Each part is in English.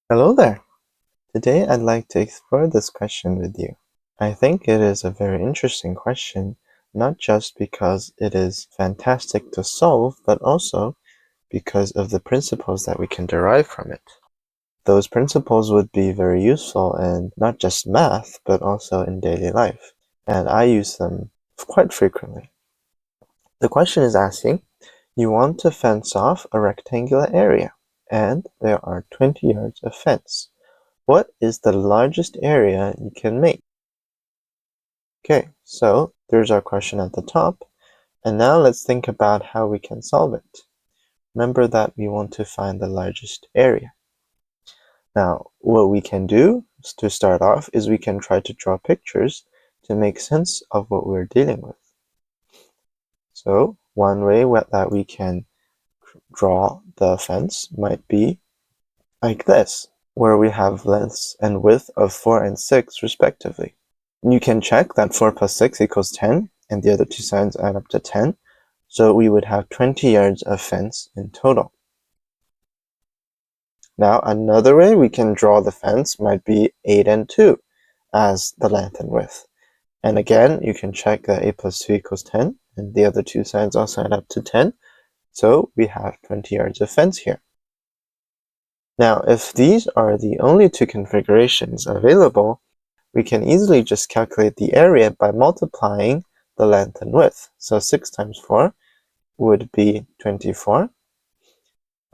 Hello there! Today I'd like to explore this question with you. I think it is a very interesting question, not just because it is fantastic to solve, but also because of the principles that we can derive from it. Those principles would be very useful in not just math, but also in daily life, and I use them quite frequently. The question is asking, you want to fence off a rectangular area, and there are 20 yards of fence. What is the largest area you can make? Okay, so there's our question at the top, and now let's think about how we can solve it. Remember that we want to find the largest area. Now, what we can do to start off is we can try to draw pictures to make sense of what we're dealing with. So, one way that we can draw the fence might be like this, where we have lengths and width of 4 and 6 respectively. You can check that 4 plus 6 equals 10, and the other two sides add up to 10, so we would have 20 yards of fence in total. Now, another way we can draw the fence might be 8 and 2 as the length and width. And again, you can check that 8 plus 2 equals 10, and the other two sides also add up to 10, so we have 20 yards of fence here. Now, if these are the only two configurations available, we can easily just calculate the area by multiplying the length and width. So 6 times 4 would be 24.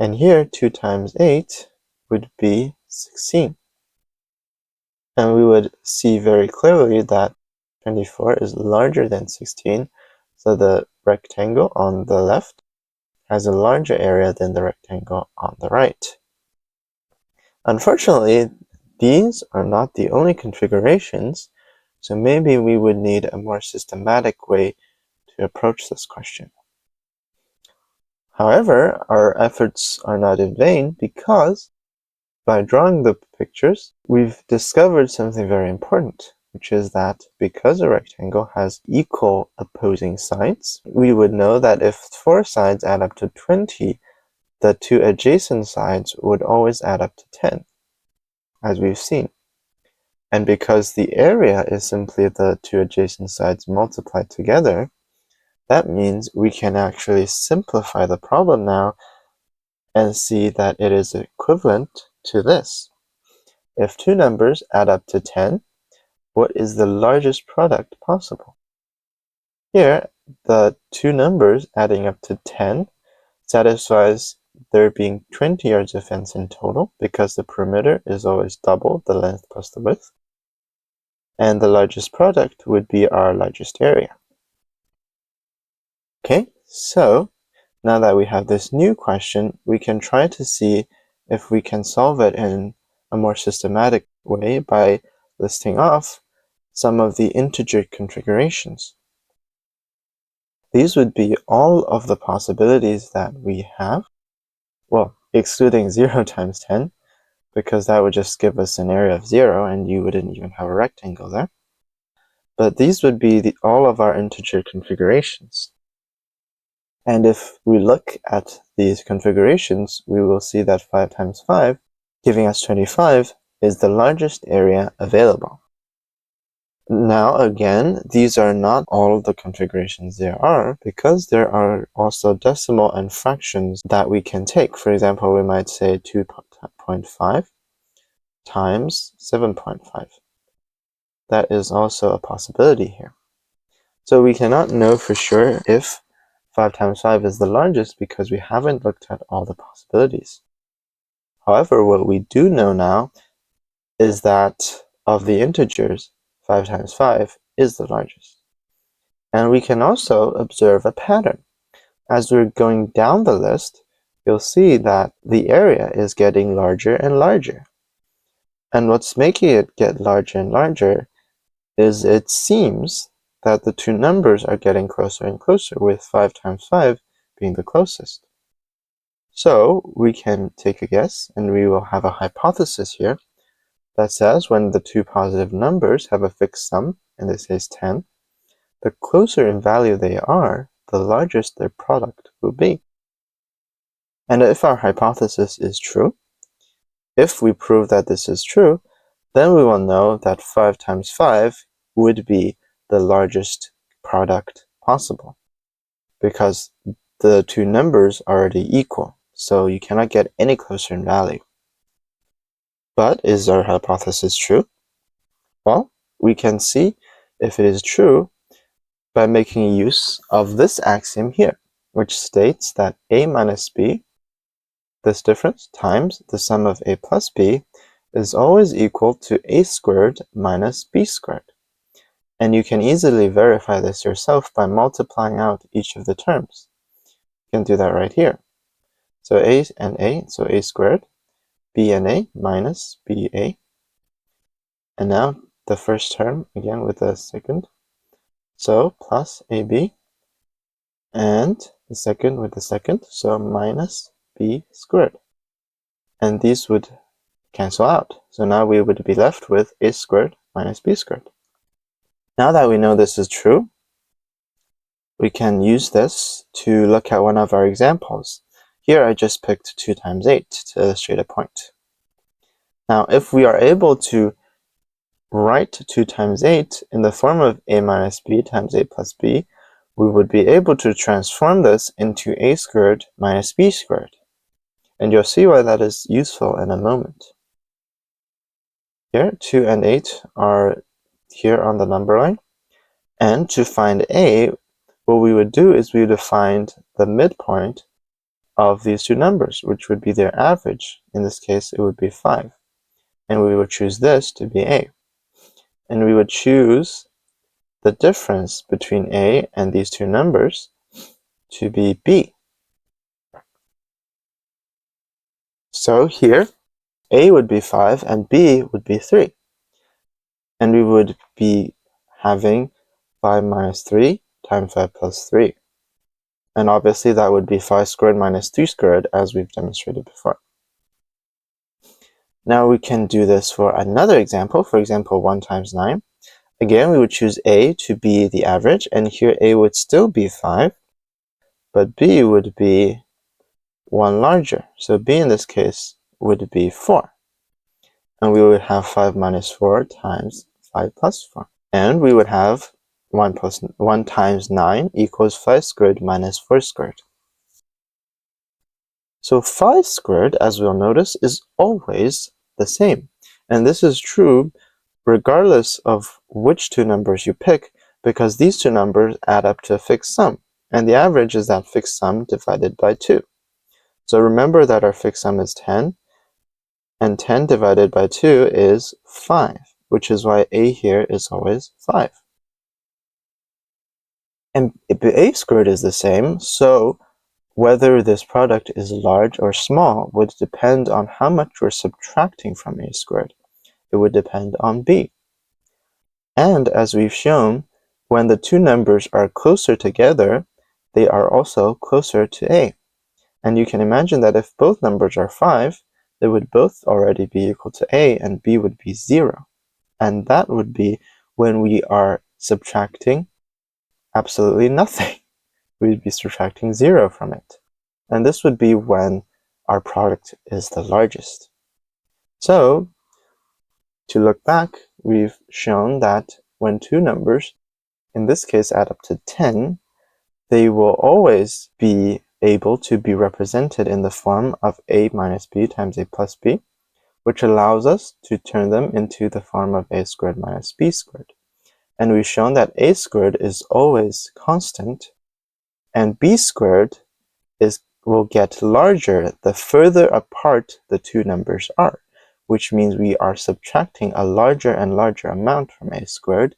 And here 2 times 8 would be 16. And we would see very clearly that 24 is larger than 16. So the rectangle on the left has a larger area than the rectangle on the right. Unfortunately, these are not the only configurations, so maybe we would need a more systematic way to approach this question. However, our efforts are not in vain because by drawing the pictures, we've discovered something very important, which is that because a rectangle has equal opposing sides, we would know that if 4 sides add up to 20, the two adjacent sides would always add up to 10, as we've seen. And because the area is simply the two adjacent sides multiplied together, that means we can actually simplify the problem now and see that it is equivalent to this. If two numbers add up to 10, what is the largest product possible? Here, the two numbers adding up to 10 satisfies there being 20 yards of fence in total because the perimeter is always double the length plus the width. And the largest product would be our largest area. Okay, so now that we have this new question, we can try to see if we can solve it in a more systematic way by listing off some of the integer configurations. These would be all of the possibilities that we have, well, excluding 0 times 10, because that would just give us an area of 0 and you wouldn't even have a rectangle there. But these would be all of our integer configurations. And if we look at these configurations, we will see that 5 times 5, giving us 25, is the largest area available. Now again, these are not all the configurations there are, because there are also decimal and fractions that we can take. For example, we might say 2.5 times 7.5. That is also a possibility here. So we cannot know for sure if 5 times 5 is the largest because we haven't looked at all the possibilities. However, what we do know now is that of the integers, 5 times 5 is the largest. And we can also observe a pattern. As we're going down the list, you'll see that the area is getting larger and larger. And what's making it get larger and larger is it seems that the two numbers are getting closer and closer, with 5 times 5 being the closest. So we can take a guess, and we will have a hypothesis here that says when the two positive numbers have a fixed sum, in this case 10, the closer in value they are, the largest their product will be. And if our hypothesis is true, If we prove that this is true, then we will know that 5 times 5 would be the largest product possible, because the two numbers are already equal, so you cannot get any closer in value. But is our hypothesis true? Well, we can see if it is true by making use of this axiom here, which states that a minus b, this difference, times the sum of a plus b, is always equal to a squared minus b squared. And you can easily verify this yourself by multiplying out each of the terms. You can do that right here. So a and a, so a squared, b and a minus ba. And now the first term again with the second. So plus ab, and the second with the second, so minus b squared. And these would cancel out. So now we would be left with a squared minus b squared. Now that we know this is true, we can use this to look at one of our examples. Here I just picked 2 times 8 to illustrate a point. Now if we are able to write 2 times 8 in the form of a minus b times a plus b, we would be able to transform this into a squared minus b squared. And you'll see why that is useful in a moment. Here, 2 and 8 are here on the number line. And to find a, what we would do is we would find the midpoint of these two numbers, which would be their average. In this case, it would be 5. And we would choose this to be a. And we would choose the difference between a and these two numbers to be b. So here, a would be 5 and b would be 3. And we would be having 5 minus 3 times 5 plus 3. And obviously that would be 5 squared minus 3 squared, as we've demonstrated before. Now we can do this for another example. For example, 1 times 9. Again, we would choose a to be the average, and here a would still be 5, but b would be 1 larger. So b in this case would be 4. And we would have 5 minus 4 times 5 plus 4. And we would have 1 times 9 equals 5 squared minus 4 squared. So 5 squared, as we'll notice, is always the same. And this is true regardless of which two numbers you pick, because these two numbers add up to a fixed sum. And the average is that fixed sum divided by 2. So remember that our fixed sum is 10, and 10 divided by 2 is 5, which is why a here is always 5. And a squared is the same, so whether this product is large or small would depend on how much we're subtracting from a squared. It would depend on b. And as we've shown, when the two numbers are closer together, they are also closer to a. And you can imagine that if both numbers are 5, they would both already be equal to a, and b would be 0. And that would be when we are subtracting absolutely nothing. We'd be subtracting 0 from it. And this would be when our product is the largest. So, to look back, we've shown that when two numbers, in this case add up to 10, they will always be able to be represented in the form of a minus b times a plus b, which allows us to turn them into the form of a squared minus b squared. And we've shown that a squared is always constant, and b squared will get larger the further apart the two numbers are, which means we are subtracting a larger and larger amount from a squared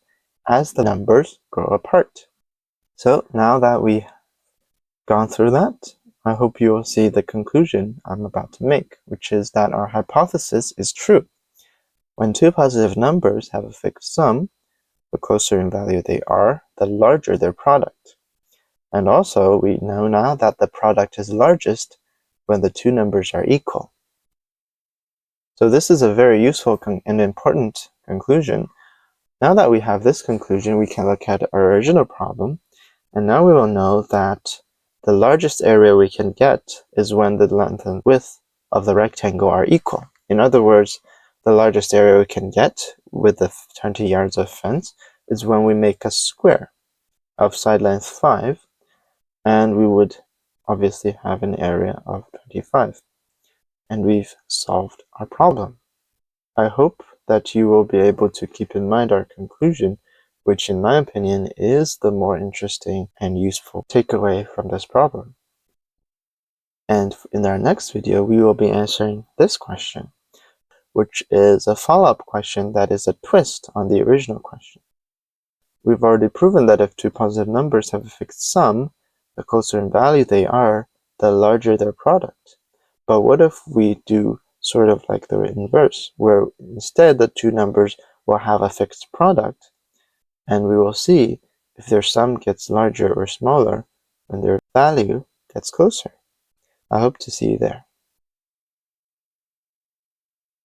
as the numbers grow apart. So now that we've gone through that, I hope you will see the conclusion I'm about to make, which is that our hypothesis is true. When two positive numbers have a fixed sum, the closer in value they are, the larger their product. And also, we know now that the product is largest when the two numbers are equal. So this is a very useful and important conclusion. Now that we have this conclusion, we can look at our original problem, and now we will know that the largest area we can get is when the length and width of the rectangle are equal. In other words, the largest area we can get with the 20 yards of fence is when we make a square of side length 5, and we would obviously have an area of 25. And we've solved our problem. I hope that you will be able to keep in mind our conclusion, which in my opinion is the more interesting and useful takeaway from this problem. And in our next video, we will be answering this question, which is a follow-up question that is a twist on the original question. We've already proven that if two positive numbers have a fixed sum, the closer in value they are, the larger their product. But what if we do sort of like the inverse, where instead the two numbers will have a fixed product, and we will see if their sum gets larger or smaller when their value gets closer. I hope to see you there.